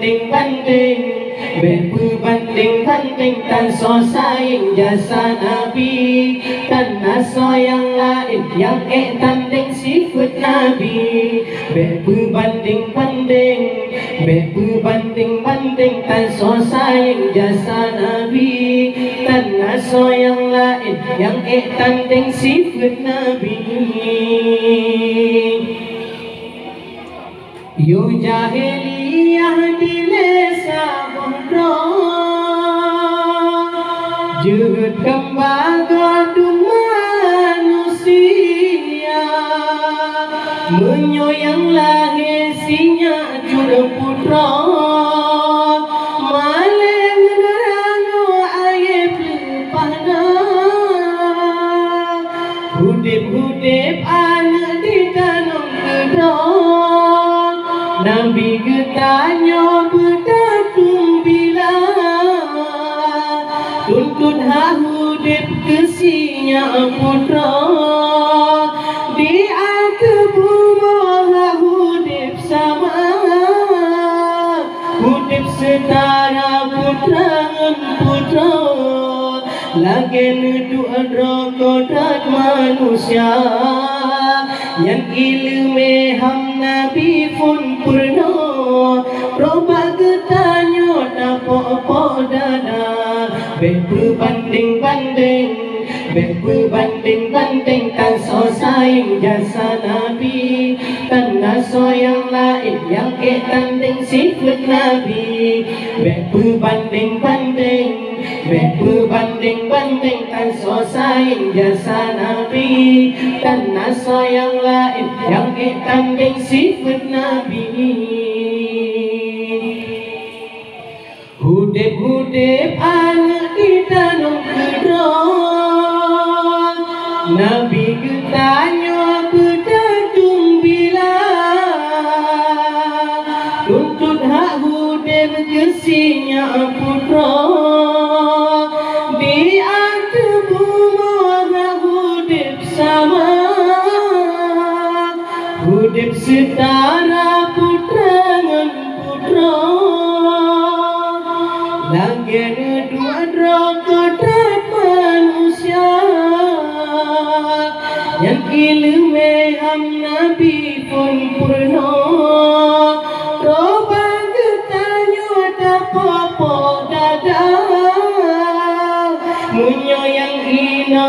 berbanding-banding, berbanding-banding dan saing jasa Nabi, karena yang lain yang tanding sifat Nabi. Berbanding-banding, berbanding-banding dan saing jasa Nabi, karena yang lain yang tanding sifat Nabi. Yo jahiliyah dilesa bodoh, juhud kembaga manusia, menyoyang lahir sinya juru putra, malam menerango ayat lepana, hudip-hudip anak ditanam kedong. Nabi getanya berdatung bila tuntut hudip kesinya putra, di atas hudip sama, hudip setara putra dengan putra, lagi nuduh kodrat manusia yang ilmu ham Nabi pun purna, roba getanya dapat dada. Berbanding-banding, berbanding-banding kan saing jasa Nabi, karena yang lain yang tanding sifat Nabi. Berbanding-banding, berbanding-banding kan saing jasa Nabi, karena yang lain yang tanding sifat Nabi. Hudip-hudip anak ditanam kedong, Nabi getanya berdatung bila tuntut hak hudip kesinya putra, di atas bumi hudip sama, hudip setara putra dengan putra, lagi dua kodrat manusia yang ilmu ham Nabi pun purna,